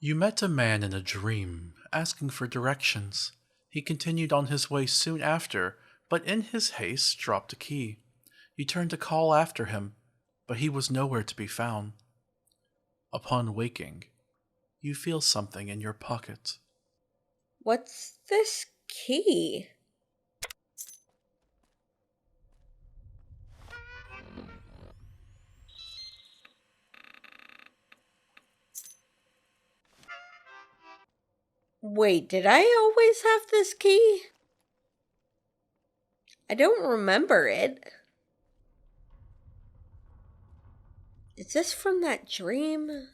You met a man in a dream, asking for directions. He continued on his way soon after, but in his haste dropped a key. You turned to call after him, but he was nowhere to be found. Upon waking, you feel something in your pocket. What's this key? Wait, did I always have this key? I don't remember it. Is this from that dream?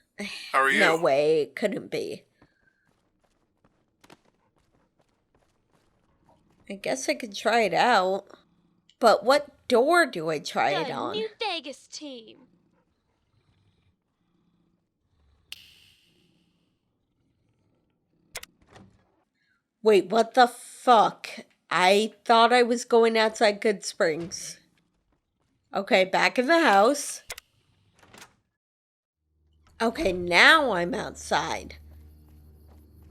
How are No you? way, it couldn't be. I guess I could try it out. But what door do I try it The on? New Vegas team. Wait, what the fuck? I thought I was going outside Goodsprings. Okay, back in the house. Okay, now I'm outside.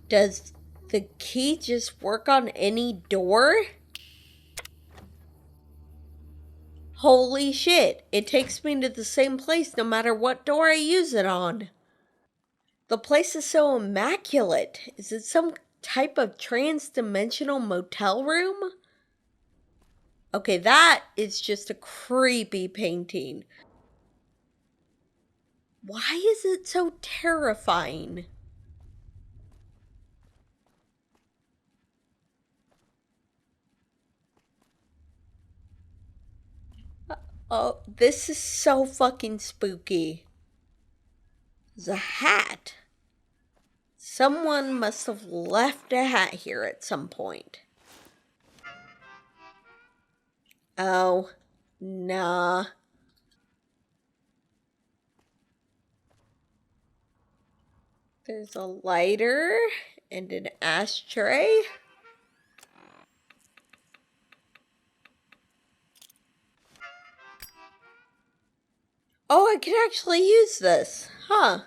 Does the key just work on any door? Holy shit, it takes me to the same place no matter what door I use it on. The place is so immaculate. Is it some type of trans-dimensional motel room? Okay, that is just a creepy painting. Why is it so terrifying? Oh, this is so fucking spooky. There's a hat. Someone must have left a hat here at some point. Oh, nah. There's a lighter and an ashtray. Oh, I can actually use this. Huh.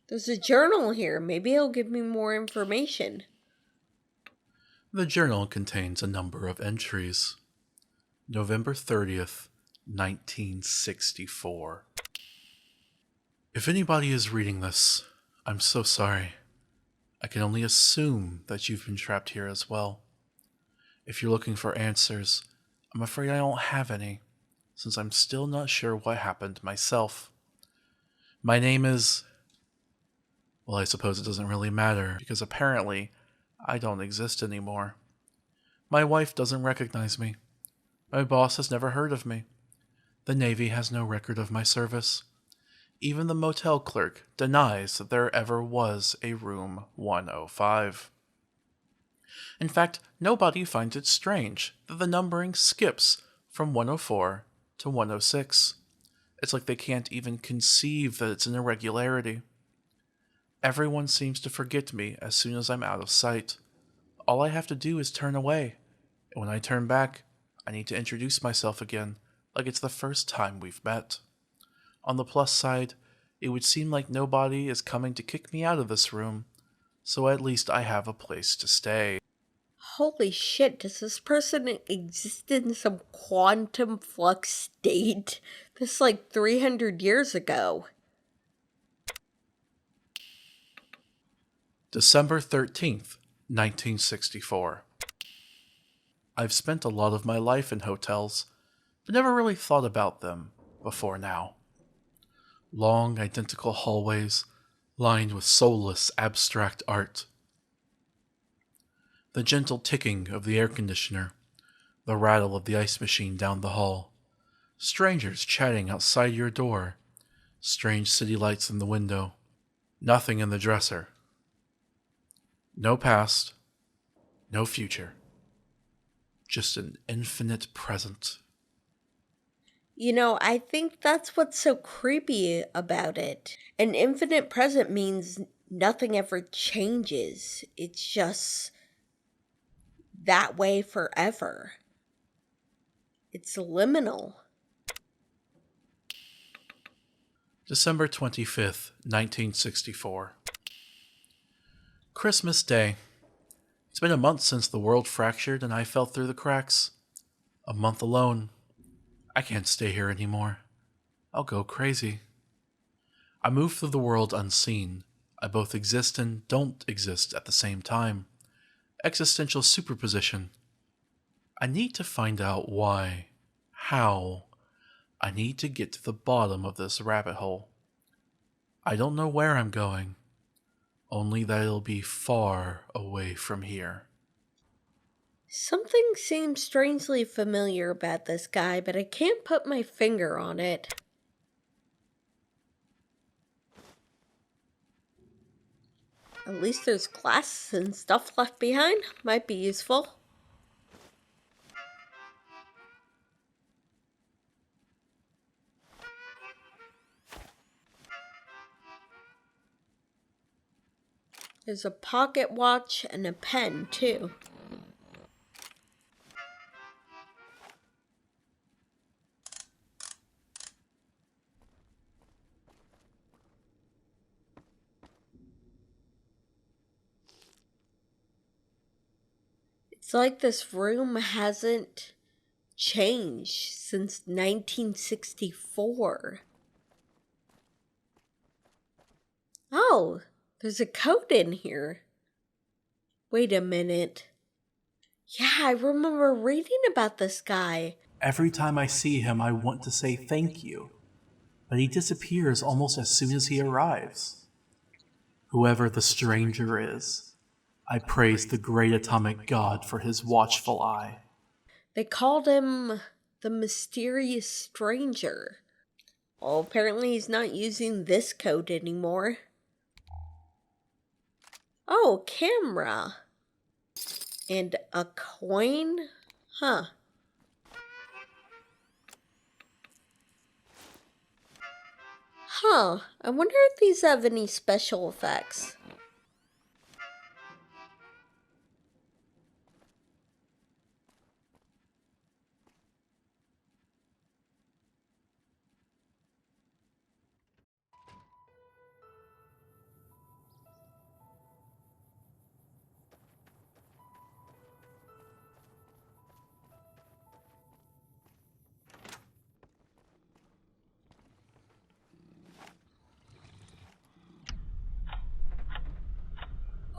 There's a journal here. Maybe it'll give me more information. The journal contains a number of entries. November 30th, 1964. If anybody is reading this, I'm so sorry. I can only assume that you've been trapped here as well. If you're looking for answers, I'm afraid I don't have any, since I'm still not sure what happened myself. My name is... Well, I suppose it doesn't really matter, because apparently I don't exist anymore. My wife doesn't recognize me. My boss has never heard of me. The Navy has no record of my service. Even the motel clerk denies that there ever was a room 105. In fact, nobody finds it strange that the numbering skips from 104 to 106. It's like they can't even conceive that it's an irregularity. Everyone seems to forget me as soon as I'm out of sight. All I have to do is turn away, and when I turn back, I need to introduce myself again, like it's the first time we've met. On the plus side, it would seem like nobody is coming to kick me out of this room, so at least I have a place to stay. Holy shit, does this person exist in some quantum flux state? This like 300 years ago. December 13th, 1964. I've spent a lot of my life in hotels, but never really thought about them before now. Long, identical hallways lined with soulless, abstract art. The gentle ticking of the air conditioner, the rattle of the ice machine down the hall, strangers chatting outside your door, strange city lights in the window, nothing in the dresser. No past, no future. Just an infinite present. You know, I think that's what's so creepy about it. An infinite present means nothing ever changes. It's just that way forever. It's liminal. December 25th, 1964. Christmas Day. It's been a month since the world fractured and I fell through the cracks. A month alone. I can't stay here anymore. I'll go crazy. I move through the world unseen. I both exist and don't exist at the same time. Existential superposition. I need to find out why. How. I need to get to the bottom of this rabbit hole. I don't know where I'm going. Only that it'll be far away from here. Something seems strangely familiar about this guy, but I can't put my finger on it. At least there's glass and stuff left behind. Might be useful. There's a pocket watch and a pen, too. It's like this room hasn't changed since 1964. Oh, there's a code in here. Wait a minute. Yeah, I remember reading about this guy. Every time I see him, I want to say thank you. But he disappears almost as soon as he arrives. Whoever the stranger is, I praise the great atomic god for his watchful eye. They called him the mysterious stranger. Well, apparently he's not using this code anymore. Oh, camera. And a coin? Huh. Huh. I wonder if these have any special effects.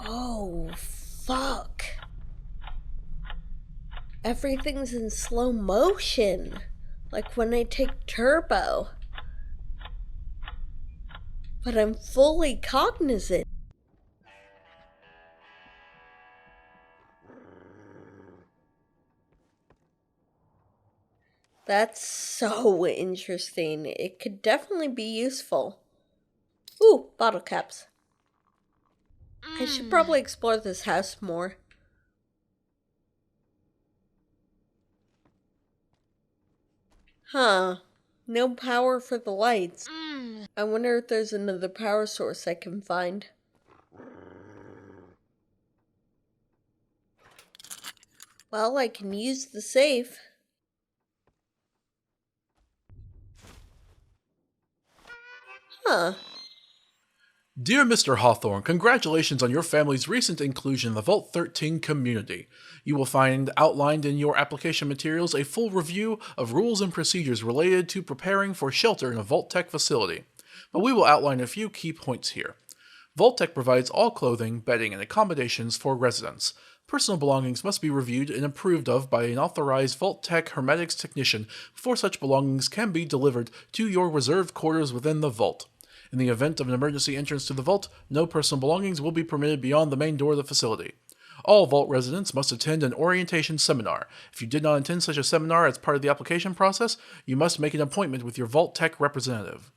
Oh, fuck. Everything's in slow motion. Like when I take turbo. But I'm fully cognizant. That's so interesting. It could definitely be useful. Ooh, bottle caps. I should probably explore this house more. Huh. No power for the lights. I wonder if there's another power source I can find. Well, I can use the safe. Huh. Dear Mr. Hawthorne, congratulations on your family's recent inclusion in the Vault 13 community. You will find outlined in your application materials a full review of rules and procedures related to preparing for shelter in a Vault-Tec facility. But we will outline a few key points here. Vault-Tec provides all clothing, bedding, and accommodations for residents. Personal belongings must be reviewed and approved of by an authorized Vault-Tec hermetics technician before such belongings can be delivered to your reserved quarters within the vault. In the event of an emergency entrance to the vault, no personal belongings will be permitted beyond the main door of the facility. All vault residents must attend an orientation seminar. If you did not attend such a seminar as part of the application process, you must make an appointment with your Vault-Tec representative.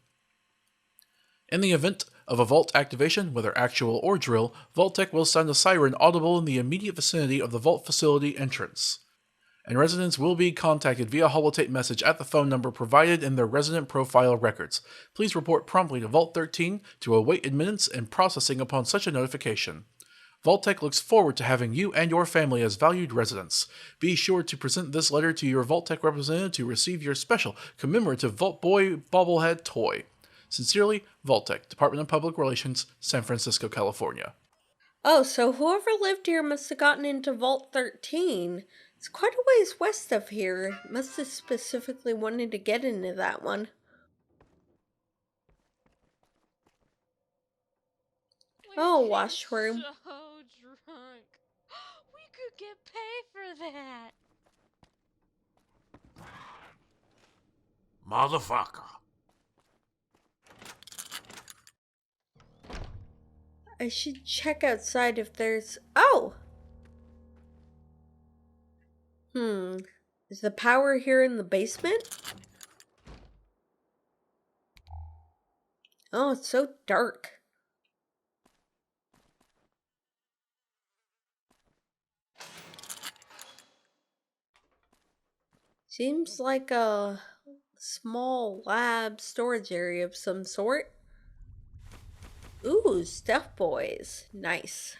In the event of a vault activation, whether actual or drill, Vault-Tec will sound a siren audible in the immediate vicinity of the vault facility entrance. And residents will be contacted via holotape message at the phone number provided in their resident profile records. Please report promptly to Vault 13 to await admittance and processing upon such a notification. Vault-Tec looks forward to having you and your family as valued residents. Be sure to present this letter to your Vault-Tec representative to receive your special commemorative Vault Boy bobblehead toy. Sincerely, Vaultec, Department of Public Relations, San Francisco, California. Oh, so whoever lived here must have gotten into Vault 13. It's quite a ways west of here. Must have specifically wanted to get into that one. Oh, washroom. So drunk. We could get paid for that. Motherfucker. I should check outside if there's... Oh! Is the power here in the basement? Oh, it's so dark. Seems like a small lab storage area of some sort. Ooh, Stuff Boys. Nice.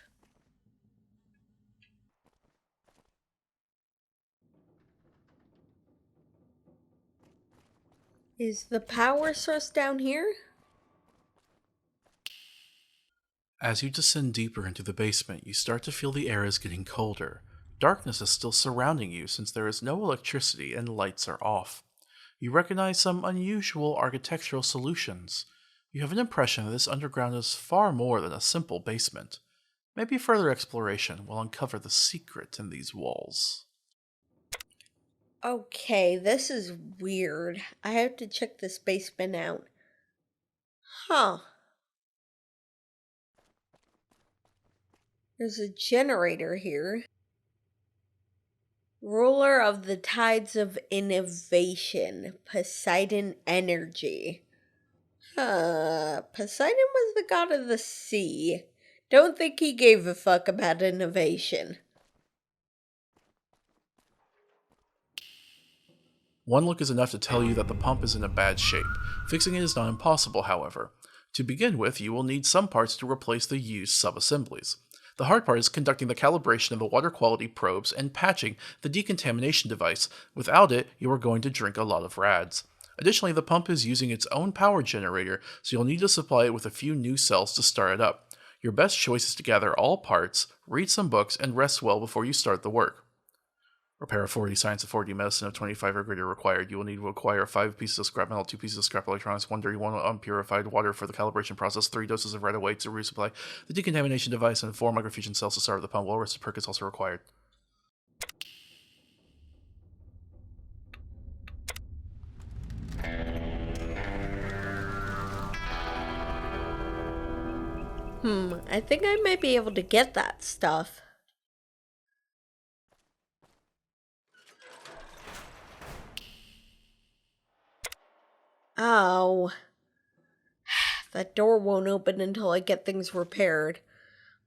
Is the power source down here? As you descend deeper into the basement, you start to feel the air is getting colder. Darkness is still surrounding you since there is no electricity and lights are off. You recognize some unusual architectural solutions. You have an impression that this underground is far more than a simple basement. Maybe further exploration will uncover the secret in these walls. Okay, this is weird. I have to check this basement out. Huh. There's a generator here. Ruler of the tides of innovation, Poseidon Energy. Poseidon was the god of the sea. Don't think he gave a fuck about innovation. One look is enough to tell you that the pump is in a bad shape. Fixing it is not impossible, however. To begin with, you will need some parts to replace the used sub-assemblies. The hard part is conducting the calibration of the water quality probes and patching the decontamination device. Without it, you are going to drink a lot of rads. Additionally, the pump is using its own power generator, so you'll need to supply it with a few new cells to start it up. Your best choice is to gather all parts, read some books, and rest well before you start the work. Repair of 40 science of 40 medicine of 25 or greater required. You will need to acquire 5 pieces of scrap metal, 2 pieces of scrap electronics, 1 dirty, 1 unpurified water for the calibration process, 3 doses of right-away to resupply the decontamination device, and 4 microfusion cells to start the pump. Well-rested perk is also required. I think I might be able to get that stuff. Oh. That door won't open until I get things repaired.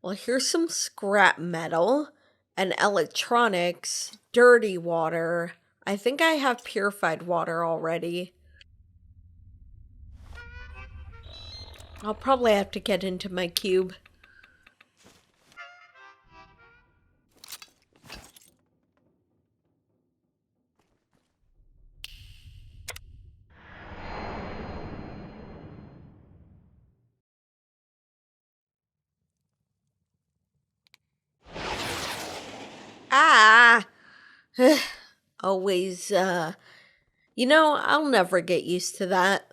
Well, here's some scrap metal and electronics, dirty water. I think I have purified water already. I'll probably have to get into my cube. Ah! Always, I'll never get used to that.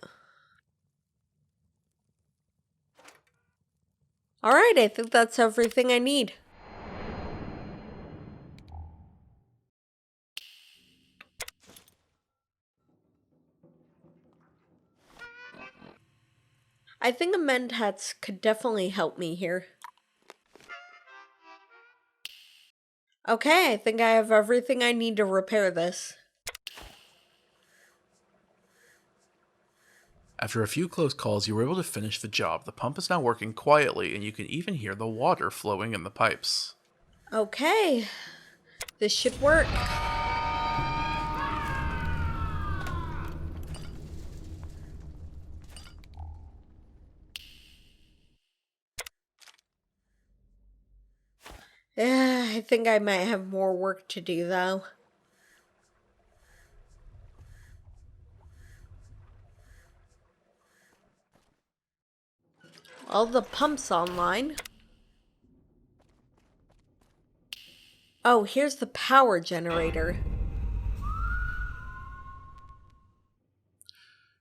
Alright, I think that's everything I need. I think a mend hats could definitely help me here. Okay, I think I have everything I need to repair this. After a few close calls, you were able to finish the job. The pump is now working quietly, and you can even hear the water flowing in the pipes. Okay, this should work. I think I might have more work to do though. All the pumps online. Oh, here's the power generator.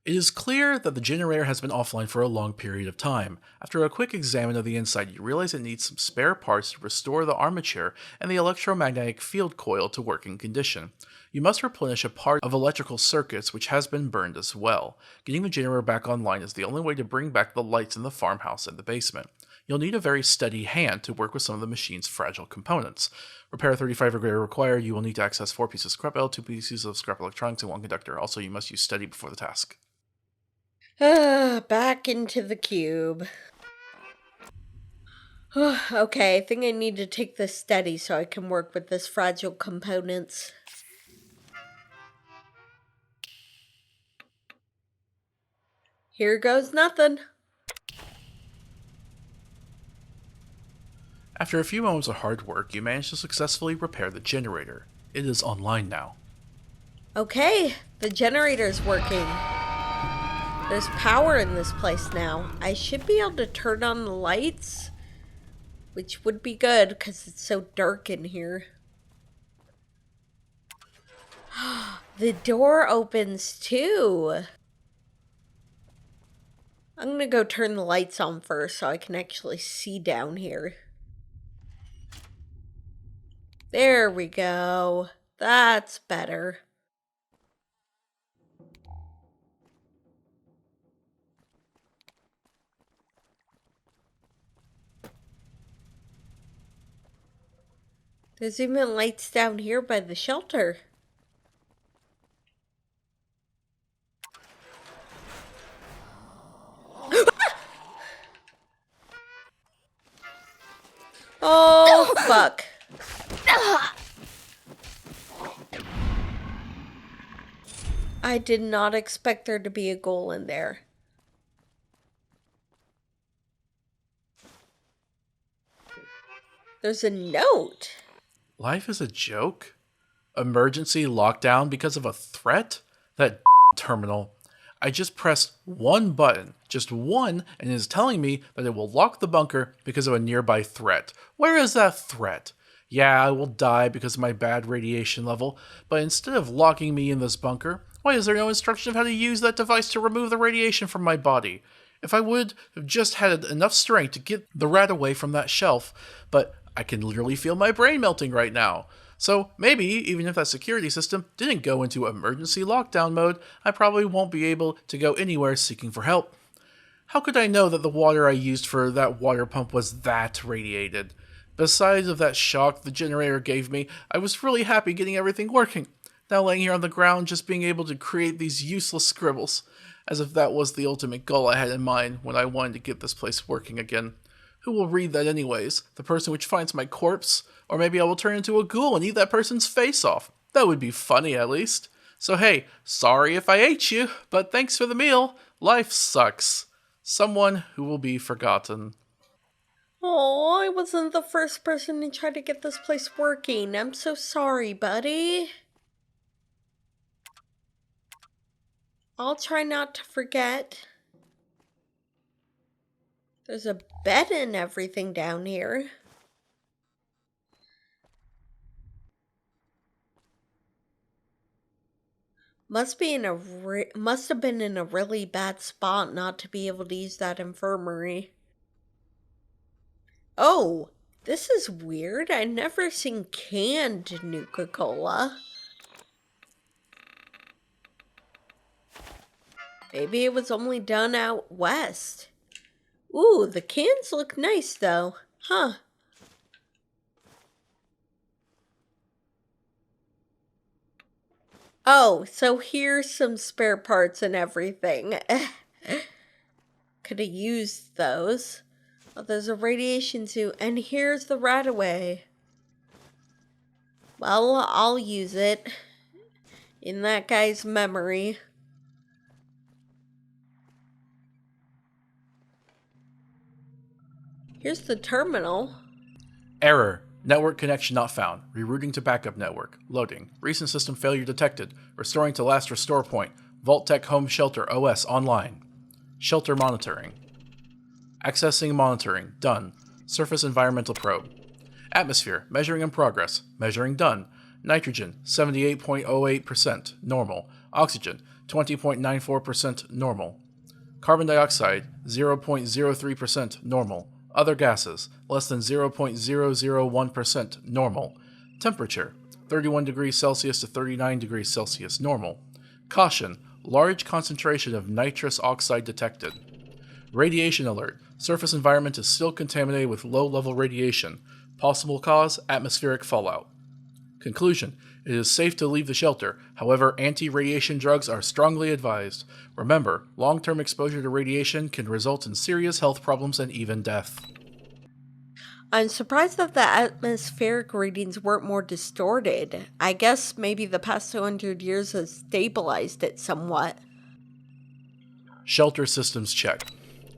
It is clear that the generator has been offline for a long period of time. After a quick examine of the inside, you realize it needs some spare parts to restore the armature and the electromagnetic field coil to working condition. You must replenish a part of electrical circuits which has been burned as well. Getting the generator back online is the only way to bring back the lights in the farmhouse and the basement. You'll need a very steady hand to work with some of the machine's fragile components. Repair 35 or greater required. You will need to access 4 pieces of scrap metal, 2 pieces of scrap electronics, and 1 conductor. Also, you must use steady before the task. Back into the cube. Okay, I think I need to take this steady so I can work with this fragile components. Here goes nothing. After a few moments of hard work, you manage to successfully repair the generator. It is online now. Okay, the generator's working. There's power in this place now. I should be able to turn on the lights, which would be good because it's so dark in here. The door opens too. I'm gonna go turn the lights on first so I can actually see down here. There we go. That's better. There's even lights down here by the shelter. Oh, fuck. I did not expect there to be a goal in there. There's a note. Life is a joke? Emergency lockdown because of a threat? That terminal. I just pressed one button, just one, and it is telling me that it will lock the bunker because of a nearby threat. Where is that threat? Yeah, I will die because of my bad radiation level, but instead of locking me in this bunker, why is there no instruction of how to use that device to remove the radiation from my body? If I would have just had enough strength to get the rat away from that shelf, but I can literally feel my brain melting right now. So maybe, even if that security system didn't go into emergency lockdown mode, I probably won't be able to go anywhere seeking for help. How could I know that the water I used for that water pump was that radiated? Besides of that shock the generator gave me, I was really happy getting everything working. Now laying here on the ground just being able to create these useless scribbles, as if that was the ultimate goal I had in mind when I wanted to get this place working again. Who will read that anyways? The person which finds my corpse? Or maybe I will turn into a ghoul and eat that person's face off. That would be funny at least. So hey, sorry if I ate you, but thanks for the meal. Life sucks. Someone who will be forgotten. Oh, I wasn't the first person to try to get this place working. I'm so sorry, buddy. I'll try not to forget. There's a bed and everything down here. Must have been in a really bad spot not to be able to use that infirmary. Oh, this is weird. I've never seen canned Nuka-Cola. Maybe it was only done out west. Ooh, the cans look nice though. Huh. Oh, so here's some spare parts and everything. Could have used those. Oh, there's a radiation suit, and here's the Rataway. Well, I'll use it in that guy's memory. Here's the terminal. Error. Network connection not found. Rerouting to backup network. Loading. Recent system failure detected. Restoring to last restore point. Vault-Tec Home Shelter OS online. Shelter monitoring. Accessing and monitoring, done. Surface environmental probe. Atmosphere, measuring in progress, measuring done. Nitrogen, 78.08%, normal. Oxygen, 20.94%, normal. Carbon dioxide, 0.03%, normal. Other gases, less than 0.001%, normal. Temperature, 31 degrees Celsius to 39 degrees Celsius, normal. Caution, large concentration of nitrous oxide detected. Radiation alert, surface environment is still contaminated with low-level radiation. Possible cause, atmospheric fallout. Conclusion, it is safe to leave the shelter, however, anti-radiation drugs are strongly advised. Remember, long-term exposure to radiation can result in serious health problems and even death. I'm surprised that the atmospheric readings weren't more distorted. I guess maybe the past 200 years has stabilized it somewhat. Shelter systems check.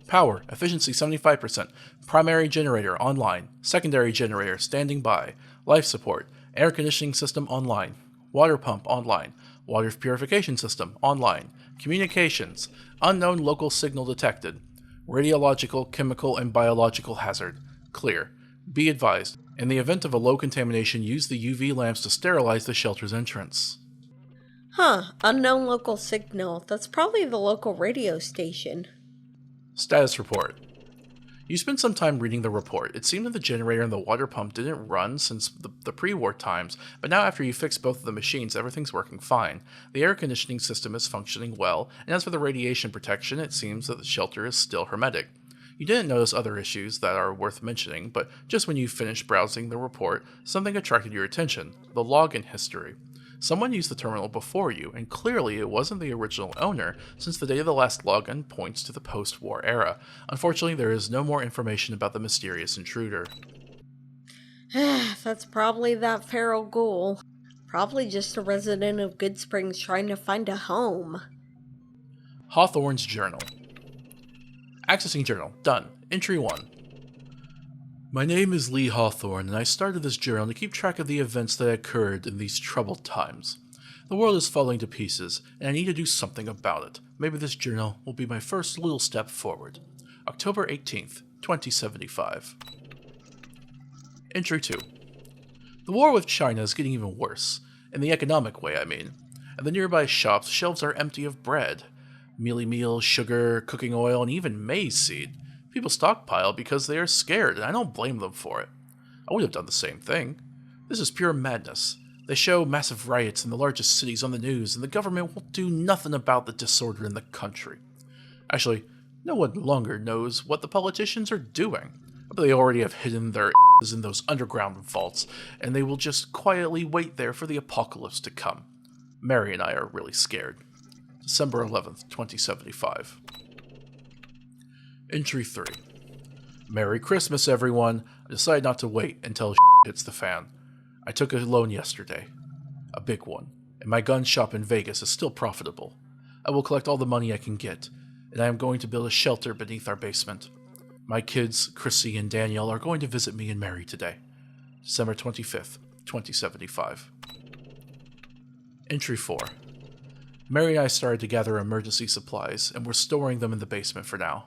Power, efficiency 75%. Primary generator online. Secondary generator standing by. Life support. Air conditioning system online. Water pump online. Water purification system online. Communications. Unknown local signal detected. Radiological, chemical, and biological hazard. Clear. Be advised, in the event of a low contamination, use the UV lamps to sterilize the shelter's entrance. Unknown local signal. That's probably the local radio station. Status report. You spent some time reading the report. It seemed that the generator and the water pump didn't run since the pre-war times, but now after you fixed both of the machines, everything's working fine. The air conditioning system is functioning well, and as for the radiation protection, it seems that the shelter is still hermetic. You didn't notice other issues that are worth mentioning, but just when you finished browsing the report, something attracted your attention: the login history. Someone used the terminal before you, and clearly it wasn't the original owner, since the date of the last login points to the post-war era. Unfortunately, there is no more information about the mysterious intruder. That's probably that feral ghoul. Probably just a resident of Goodsprings trying to find a home. Hawthorne's Journal. Accessing Journal. Done. Entry 1. My name is Lee Hawthorne, and I started this journal to keep track of the events that occurred in these troubled times. The world is falling to pieces, and I need to do something about it. Maybe this journal will be my first little step forward. October 18th, 2075. Entry 2. The war with China is getting even worse. In the economic way, I mean. At the nearby shops, shelves are empty of bread. Mealy meal, sugar, cooking oil, and even maize seed. People stockpile because they are scared, and I don't blame them for it. I would have done the same thing. This is pure madness. They show massive riots in the largest cities on the news, and the government will do nothing about the disorder in the country. Actually, no one longer knows what the politicians are doing. But they already have hidden their asses in those underground vaults, and they will just quietly wait there for the apocalypse to come. Mary and I are really scared. December 11th, 2075. Entry 3. Merry Christmas, everyone. I decided not to wait until hits the fan. I took a loan yesterday. A big one. And my gun shop in Vegas is still profitable. I will collect all the money I can get, and I am going to build a shelter beneath our basement. My kids, Chrissy and Danielle, are going to visit me and Mary today. December 25th, 2075. Entry 4. Mary and I started to gather emergency supplies, and we're storing them in the basement for now.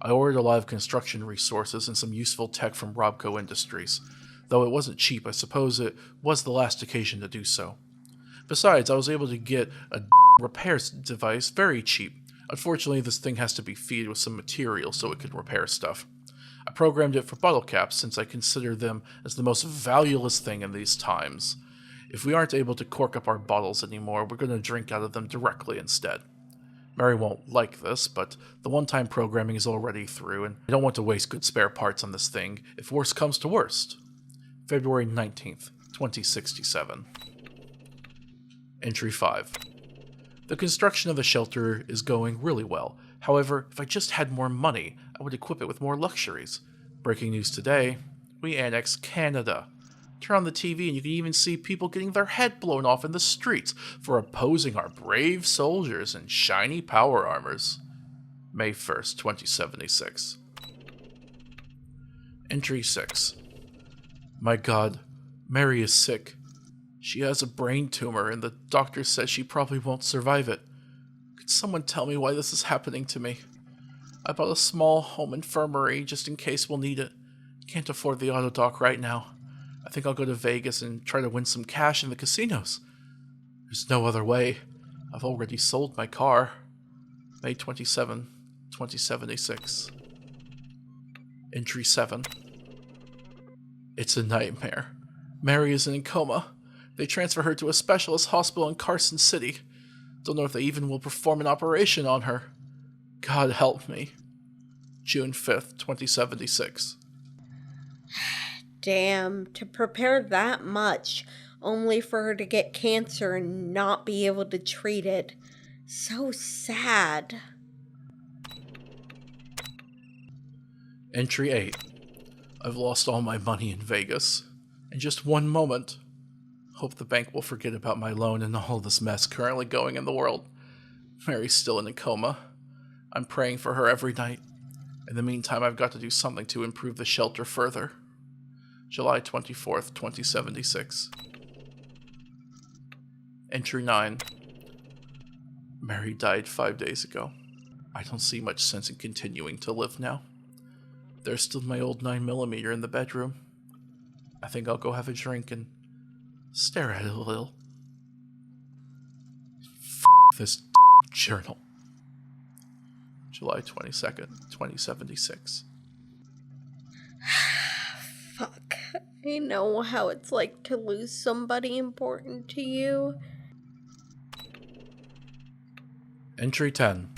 I ordered a lot of construction resources and some useful tech from RobCo Industries. Though it wasn't cheap, I suppose it was the last occasion to do so. Besides, I was able to get a repair device very cheap. Unfortunately, this thing has to be feed with some material so it can repair stuff. I programmed it for bottle caps since I consider them as the most valueless thing in these times. If we aren't able to cork up our bottles anymore, we're going to drink out of them directly instead. Mary won't like this, but the one-time programming is already through, and I don't want to waste good spare parts on this thing if worst comes to worst. February 19th, 2067. Entry 5. The construction of the shelter is going really well. However, if I just had more money, I would equip it with more luxuries. Breaking news today, we annexed Canada. Turn on the TV and you can even see people getting their head blown off in the streets for opposing our brave soldiers in shiny power armors. May 1st, 2076. Entry 6. My God, Mary is sick. She has a brain tumor and the doctor says she probably won't survive it. Could someone tell me why this is happening to me? I bought a small home infirmary just in case we'll need it. Can't afford the auto dock right now. I think I'll go to Vegas and try to win some cash in the casinos. There's no other way. I've already sold my car. May 27, 2076. Entry 7. It's a nightmare. Mary is in a coma. They transfer her to a specialist hospital in Carson City. Don't know if they even will perform an operation on her. God help me. June 5th, 2076. Damn, to prepare that much, only for her to get cancer and not be able to treat it. So sad. Entry 8. I've lost all my money in Vegas. In just one moment. Hope the bank will forget about my loan and all this mess currently going in the world. Mary's still in a coma. I'm praying for her every night. In the meantime, I've got to do something to improve the shelter further. July 24th, 2076. Entry 9. Mary died 5 days ago. I don't see much sense in continuing to live now. There's still my old 9mm in the bedroom. I think I'll go have a drink and stare at it a little. This journal. July 22nd, 2076. Fuck. I know how it's like to lose somebody important to you. Entry 10.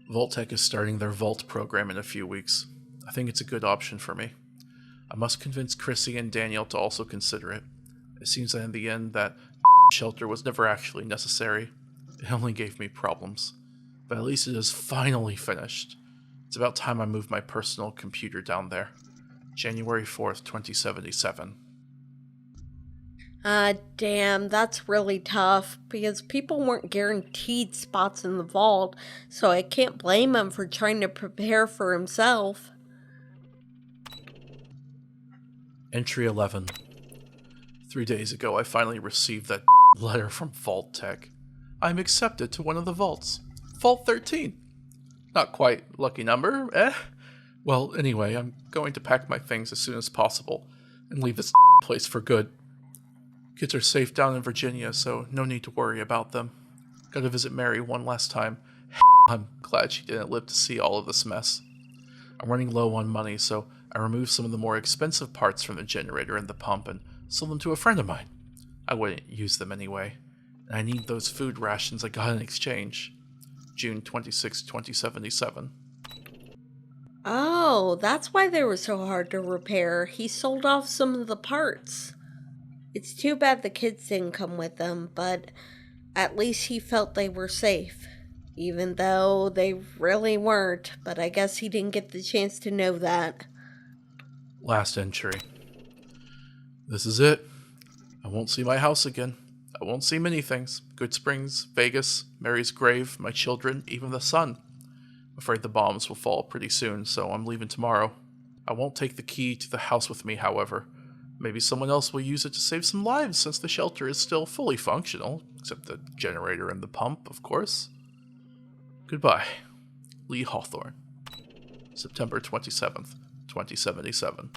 Vault-Tec is starting their Vault program in a few weeks. I think it's a good option for me. I must convince Chrissy and Daniel to also consider it. It seems that in the end that shelter was never actually necessary. It only gave me problems. But at least it is finally finished. It's about time I moved my personal computer down there. January 4th, 2077. Damn, that's really tough, because people weren't guaranteed spots in the vault, so I can't blame him for trying to prepare for himself. Entry 11. 3 days ago, I finally received that letter from Vault-Tec. I'm accepted to one of the vaults. Vault 13. Not quite lucky number, eh? Well, anyway, I'm going to pack my things as soon as possible and leave this place for good. Kids are safe down in Virginia, so no need to worry about them. Gotta visit Mary one last time. I'm glad she didn't live to see all of this mess. I'm running low on money, so I removed some of the more expensive parts from the generator and the pump and sold them to a friend of mine. I wouldn't use them anyway, and I need those food rations I got in exchange. June 26, 2077. Oh, that's why they were so hard to repair. He sold off some of the parts. It's too bad the kids didn't come with them, but at least he felt they were safe. Even though they really weren't, but I guess he didn't get the chance to know that. Last entry. This is it. I won't see my house again. I won't see many things. Goodsprings, Vegas, Mary's grave, my children, even the sun. I'm afraid the bombs will fall pretty soon, so I'm leaving tomorrow. I won't take the key to the house with me, however. Maybe someone else will use it to save some lives since the shelter is still fully functional, except the generator and the pump, of course. Goodbye. Lee Hawthorne. September 27th, 2077.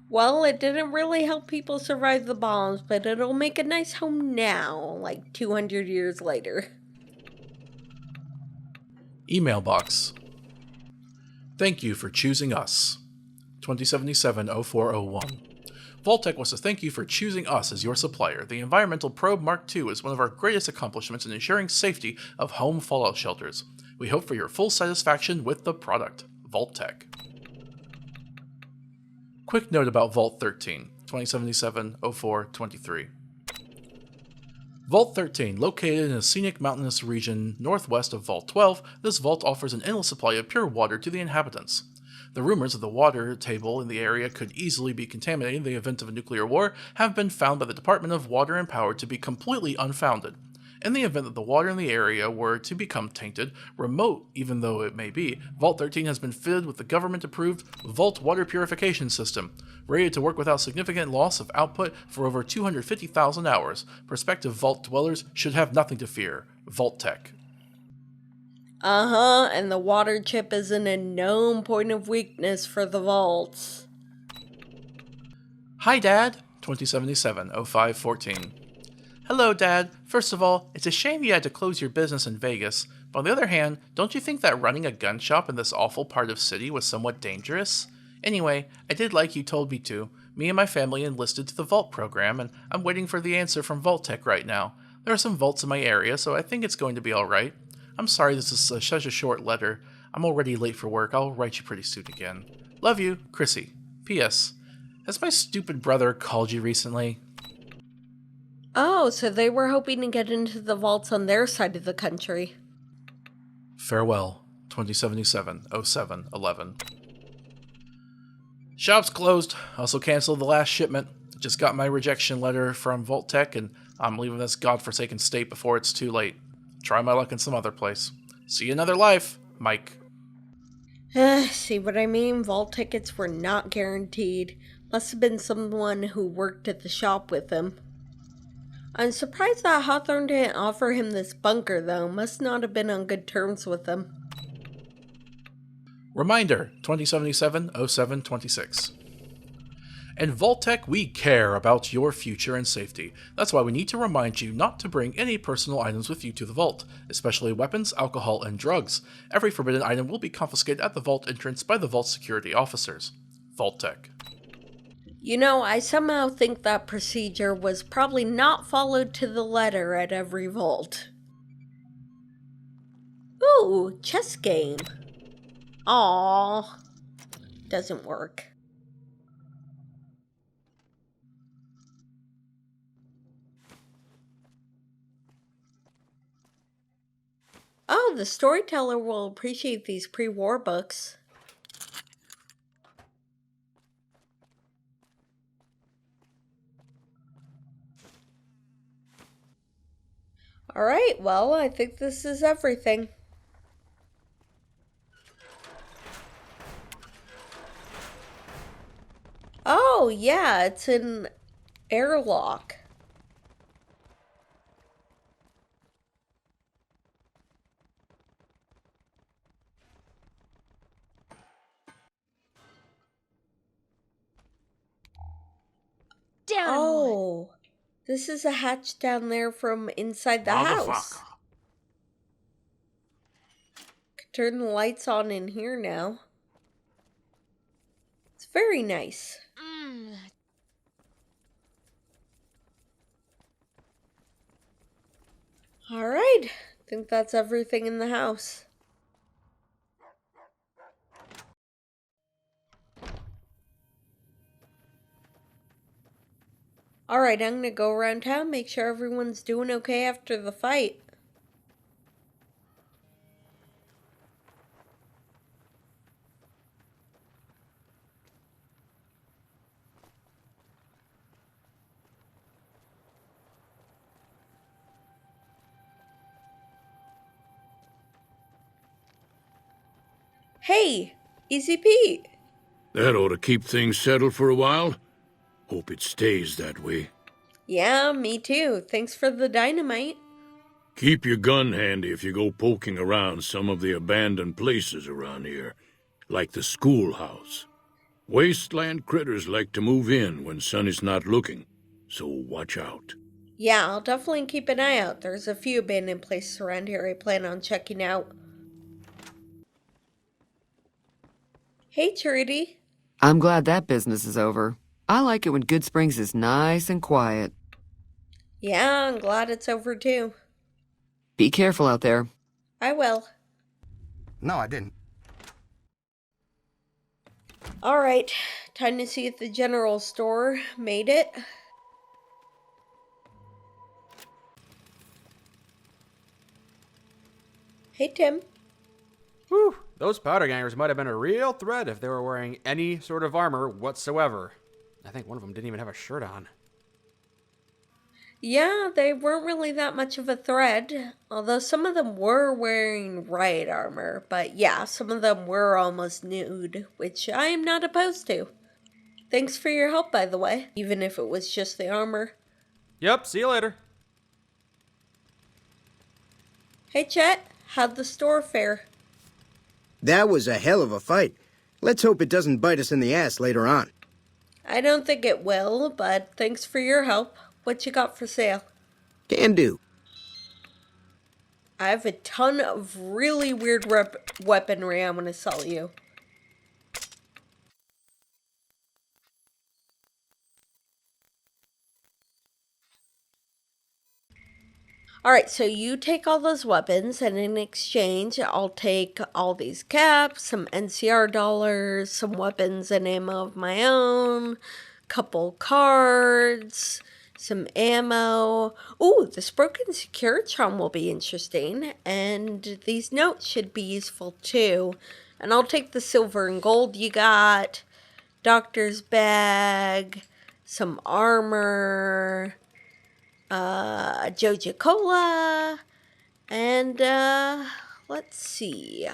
Well, it didn't really help people survive the bombs, but it'll make a nice home now, like 200 years later. Email box. Thank you for choosing us. 2077-0401. Vault-Tec wants to thank you for choosing us as your supplier. The Environmental Probe Mark II is one of our greatest accomplishments in ensuring safety of home fallout shelters. We hope for your full satisfaction with the product. Vault-Tec. Quick note about Vault 13, 2077-0423. Vault 13, located in a scenic mountainous region northwest of Vault 12, this vault offers an endless supply of pure water to the inhabitants. The rumors of the water table in the area could easily be contaminated in the event of a nuclear war have been found by the Department of Water and Power to be completely unfounded. In the event that the water in the area were to become tainted, remote even though it may be, Vault 13 has been fitted with the government-approved Vault Water Purification System, ready to work without significant loss of output for over 250,000 hours. Prospective Vault dwellers should have nothing to fear. Vault-Tec. Uh-huh, and the water chip isn't a known point of weakness for the vaults. Hi, Dad. 2077-0514. Hello, Dad. First of all, it's a shame you had to close your business in Vegas, but on the other hand, don't you think that running a gun shop in this awful part of city was somewhat dangerous? Anyway, I did like you told me to. Me and my family enlisted to the Vault program, and I'm waiting for the answer from Vault Tech right now. There are some vaults in my area, so I think it's going to be alright. I'm sorry this is such a short letter. I'm already late for work. I'll write you pretty soon again. Love you, Chrissy. P.S. Has my stupid brother called you recently? Oh, so they were hoping to get into the vaults on their side of the country. Farewell, 2077-0711. Shop's closed. Also canceled the last shipment. Just got my rejection letter from Vault Tech, and I'm leaving this godforsaken state before it's too late. Try my luck in some other place. See you another life, Mike. See what I mean? Vault tickets were not guaranteed. Must have been someone who worked at the shop with him. I'm surprised that Hawthorne didn't offer him this bunker, though. Must not have been on good terms with him. Reminder, 2077-0726. In Vault-Tech, we care about your future and safety. That's why we need to remind you not to bring any personal items with you to the vault, especially weapons, alcohol, and drugs. Every forbidden item will be confiscated at the vault entrance by the vault security officers. Vault-Tech. You know, I somehow think that procedure was probably not followed to the letter at every vault. Ooh, chess game. Aww. Doesn't work. Oh, the storyteller will appreciate these pre-war books. Alright, well, I think this is everything. Oh, yeah, it's an airlock. Down one. Oh, this is a hatch down there from inside the house. Could turn the lights on in here now. It's very nice. Alright, I think that's everything in the house. Alright, I'm gonna go around town, make sure everyone's doing okay after the fight. Hey, Easy Pete. That ought to keep things settled for a while. Hope it stays that way. Yeah, me too. Thanks for the dynamite. Keep your gun handy if you go poking around some of the abandoned places around here, like the schoolhouse. Wasteland critters like to move in when Sonny's not looking, so watch out. Yeah, I'll definitely keep an eye out. There's a few abandoned places around here I plan on checking out. Hey, Trudy. I'm glad that business is over. I like it when Goodsprings is nice and quiet. Yeah, I'm glad it's over too. Be careful out there. I will. No, I didn't. Alright, time to see if the general store made it. Hey, Tim. Whew, those powder gangers might have been a real threat if they were wearing any sort of armor whatsoever. I think one of them didn't even have a shirt on. Yeah, they weren't really that much of a threat, although some of them were wearing riot armor, but yeah, some of them were almost nude, which I am not opposed to. Thanks for your help, by the way, even if it was just the armor. Yep, see you later. Hey, Chet, How'd the store fare? That was a hell of a fight. Let's hope it doesn't bite us in the ass later on. I don't think it will, but thanks for your help. What you got for sale? Can do. I have a ton of really weird weaponry I'm going to sell you. Alright, so you take all those weapons, and in exchange, I'll take all these caps, some NCR dollars, some weapons and ammo of my own, couple cards, some ammo. Ooh, this broken Securitron will be interesting, and these notes should be useful too. And I'll take the silver and gold you got, doctor's bag, some armor, Joja Cola, and let's see.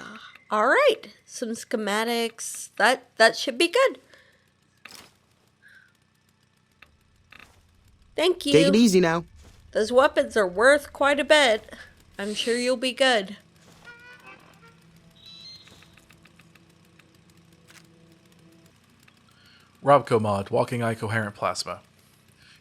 All right, some schematics. That should be good. Thank you. Take it easy now. Those weapons are worth quite a bit. I'm sure you'll be good. RobCo mod, walking eye coherent plasma.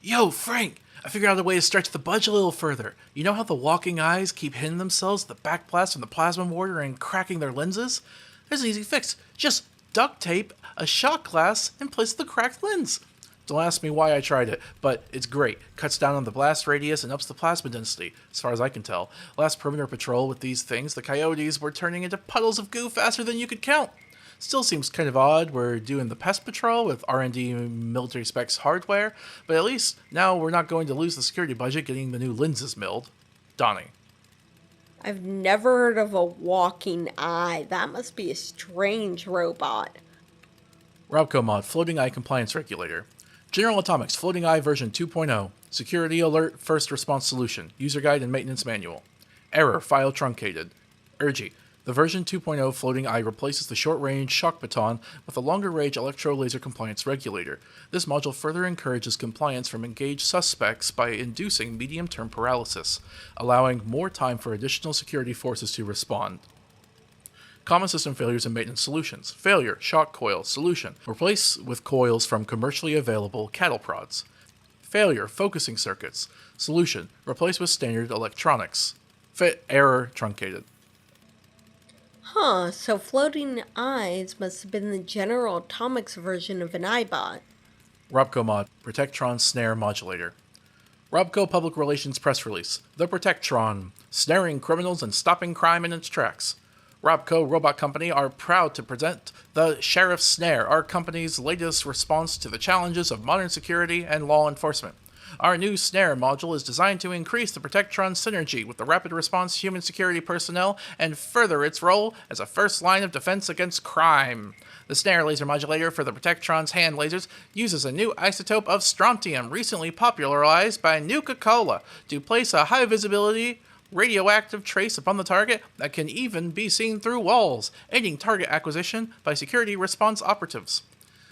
Yo, Frank! I figured out a way to stretch the budget a little further. You know how the walking eyes keep hitting themselves with the backblast from the plasma mortar and cracking their lenses? There's an easy fix. Just duct tape a shot glass in place of the cracked lens. Don't ask me why I tried it, but it's great. Cuts down on the blast radius and ups the plasma density, as far as I can tell. Last perimeter patrol with these things, the coyotes were turning into puddles of goo faster than you could count. Still seems kind of odd we're doing the pest patrol with R&D military specs hardware, but at least now we're not going to lose the security budget getting the new lenses milled. Donnie. I've never heard of a walking eye. That must be a strange robot. RobCo mod, floating eye compliance regulator. General Atomics, floating eye version 2.0. Security alert, first response solution. User guide and maintenance manual. Error, file truncated. Urgy. The version 2.0 floating eye replaces the short-range shock baton with a longer-range electro-laser compliance regulator. This module further encourages compliance from engaged suspects by inducing medium-term paralysis, allowing more time for additional security forces to respond. Common system failures and maintenance solutions. Failure, shock coil, solution. Replace with coils from commercially available cattle prods. Failure, focusing circuits. Solution, replace with standard electronics. Fit error truncated. Huh, so floating eyes must have been the General Atomics version of an eyebot. RobCo mod, Protectron snare modulator. RobCo public relations press release. The Protectron, snaring criminals and stopping crime in its tracks. RobCo Robot Company are proud to present the Sheriff's Snare, our company's latest response to the challenges of modern security and law enforcement. Our new snare module is designed to increase the Protectron synergy with the rapid response human security personnel and further its role as a first line of defense against crime. The snare laser modulator for the Protectron's hand lasers uses a new isotope of strontium recently popularized by Nuka-Cola to place a high visibility radioactive trace upon the target that can even be seen through walls, aiding target acquisition by security response operatives.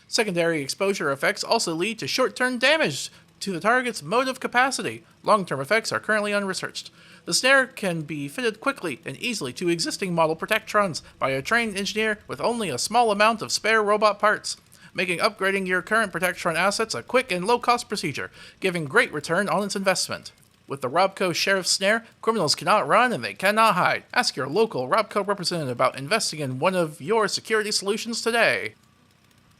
Secondary exposure effects also lead to short-term damage to the target's motive capacity. Long-term effects are currently unresearched. The snare can be fitted quickly and easily to existing model Protectrons by a trained engineer with only a small amount of spare robot parts, making upgrading your current Protectron assets a quick and low-cost procedure, giving great return on its investment. With the RobCo Sheriff's Snare, criminals cannot run and they cannot hide. Ask your local RobCo representative about investing in one of your security solutions today.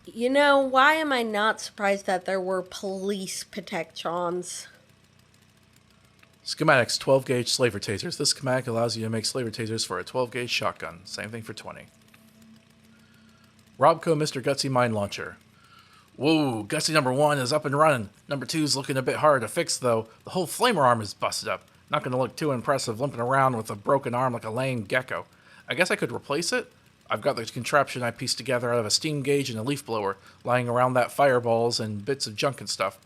You know, why am I not surprised that there were police Protectrons? Schematics, 12-gauge slaver tasers. This schematic allows you to make slaver tasers for a 12-gauge shotgun. Same thing for 20. RobCo Mr. Gutsy Mine Launcher. Whoa, Gutsy number 1 is up and running. Number 2's looking a bit hard to fix, though. The whole flamer arm is busted up. Not going to look too impressive limping around with a broken arm like a lame gecko. I guess I could replace it? I've got the contraption I pieced together out of a steam gauge and a leaf blower, lying around that fireballs and bits of junk and stuff.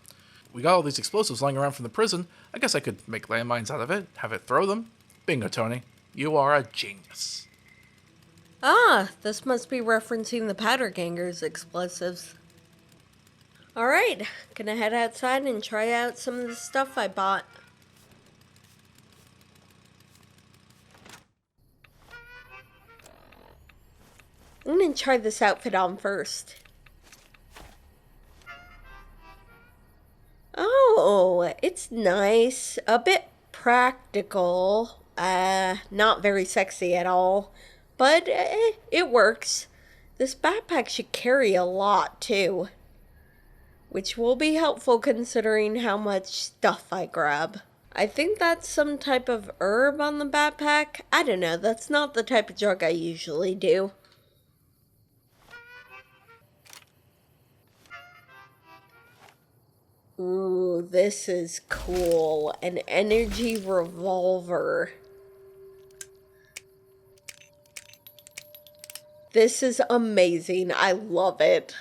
We got all these explosives lying around from the prison. I guess I could make landmines out of it, have it throw them. Bingo, Tony. You are a genius. Ah, this must be referencing the powder gangers' explosives. Alright, gonna head outside and try out some of the stuff I bought. I'm gonna try this outfit on first. Oh, it's nice. A bit practical. Not very sexy at all. But it works. This backpack should carry a lot too. Which will be helpful considering how much stuff I grab. I think that's some type of herb on the backpack. I don't know, that's not the type of drug I usually do. Ooh, this is cool. An energy revolver. This is amazing. I love it.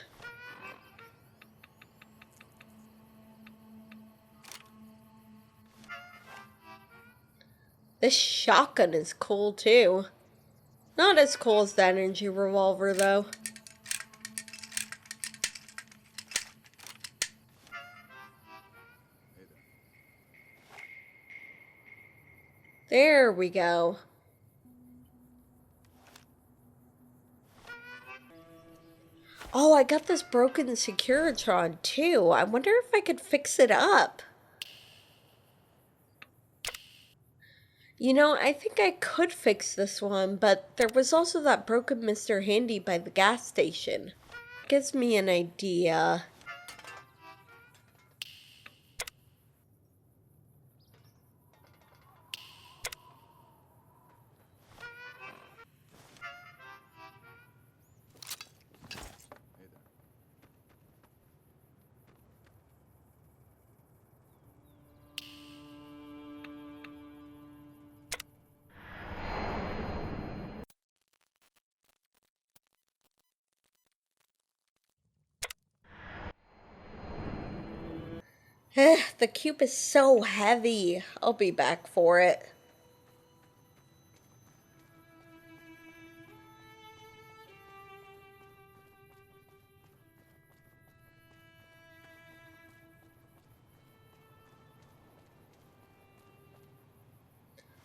This shotgun is cool too. Not as cool as the energy revolver though. There we go. Oh, I got this broken Securitron too. I wonder if I could fix it up. You know, I think I could fix this one, but there was also that broken Mr. Handy by the gas station. Gives me an idea. The cube is so heavy. I'll be back for it.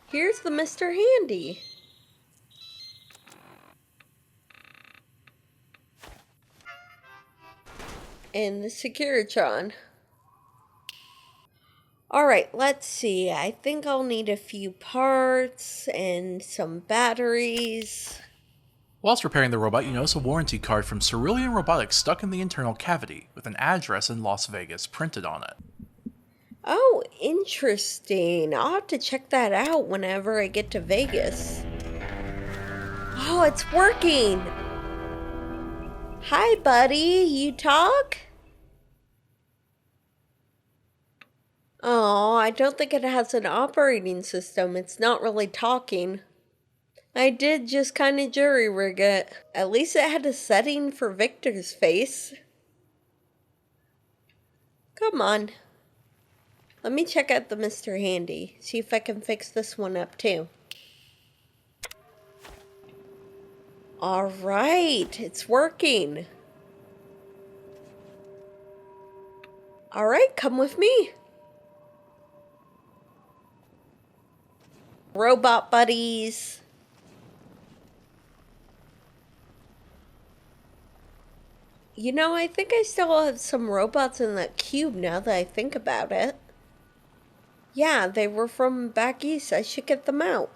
Here's the Mr. Handy. And the Securitron. Alright, let's see. I think I'll need a few parts and some batteries. Whilst repairing the robot, you notice a warranty card from Cerulean Robotics stuck in the internal cavity, with an address in Las Vegas printed on it. Oh, interesting. I'll have to check that out whenever I get to Vegas. Oh, it's working! Hi, buddy. You talk? Oh, I don't think it has an operating system. It's not really talking. I did just kind of jury-rig it. At least it had a setting for Victor's face. Come on. Let me check out the Mr. Handy. See if I can fix this one up too. Alright, it's working. Alright, come with me. Robot buddies. You know, I think I still have some robots in that cube now that I think about it. Yeah, they were from back east. I should get them out.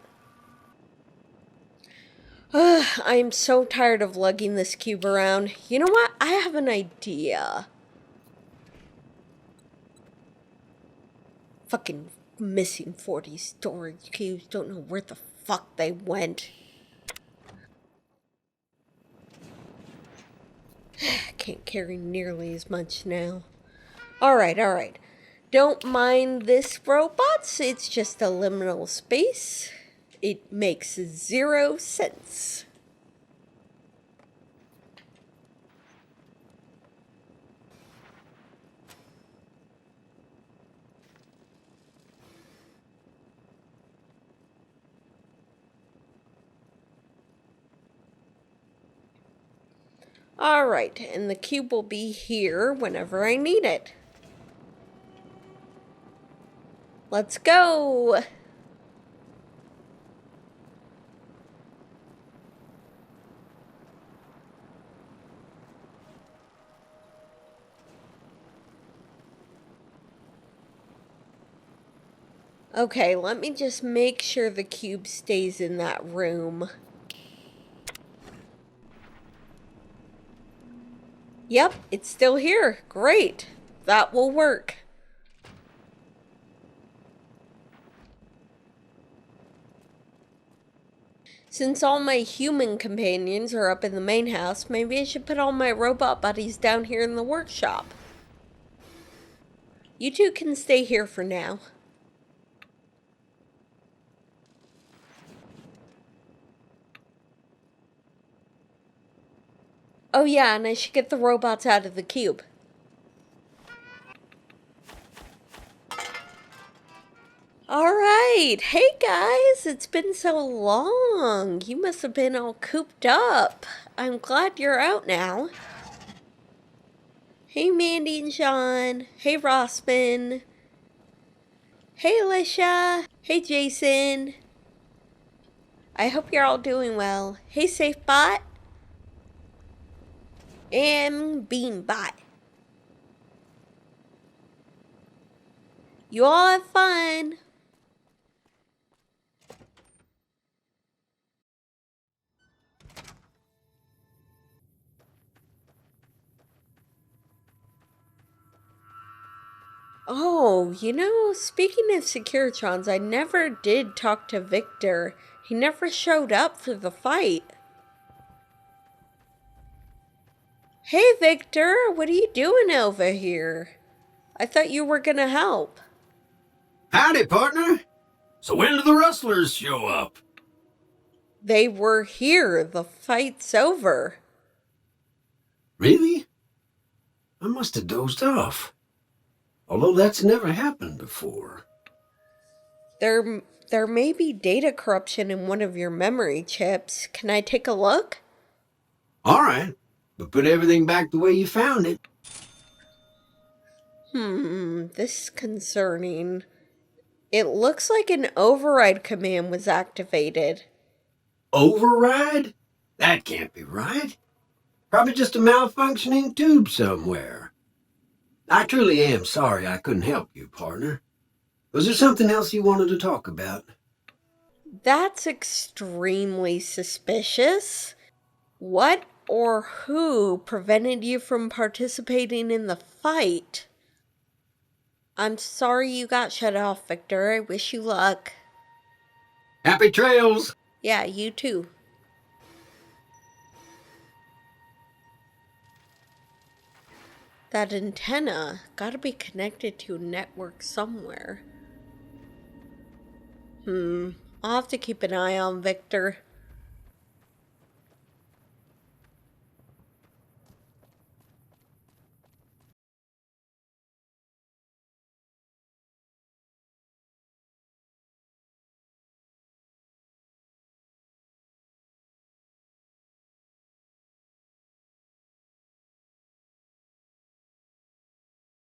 I'm so tired of lugging this cube around. You know what? I have an idea. Fucking missing 40 storage cubes. Don't know where the fuck they went. Can't carry nearly as much now. Alright. Don't mind this, robots. It's just a liminal space. It makes 0 sense. Alright, and the cube will be here whenever I need it. Let's go! Okay, let me just make sure the cube stays in that room. Yep, it's still here. Great. That will work. Since all my human companions are up in the main house, maybe I should put all my robot buddies down here in the workshop. You two can stay here for now. Oh yeah, and I should get the robots out of the cube. Alright, hey guys, it's been so long. You must have been all cooped up. I'm glad you're out now. Hey Mandy and Sean. Hey Rossman. Hey Alicia. Hey Jason. I hope you're all doing well. Hey SafeBot. And BeanBot. You all have fun. Oh, speaking of Securitrons, I never did talk to Victor. He never showed up for the fight. Hey, Victor, what are you doing over here? I thought you were gonna help. Howdy, partner. So when do the rustlers show up? They were here. The fight's over. Really? I must have dozed off. Although that's never happened before. There may be data corruption in one of your memory chips. Can I take a look? All right, but put everything back the way you found it. This is concerning. It looks like an override command was activated. Override? That can't be right. Probably just a malfunctioning tube somewhere. I truly am sorry I couldn't help you, partner. Was there something else you wanted to talk about? That's extremely suspicious. What or who prevented you from participating in the fight? I'm sorry you got shut off, Victor. I wish you luck. Happy trails! Yeah, you too. That antenna gotta be connected to a network somewhere. I'll have to keep an eye on Victor.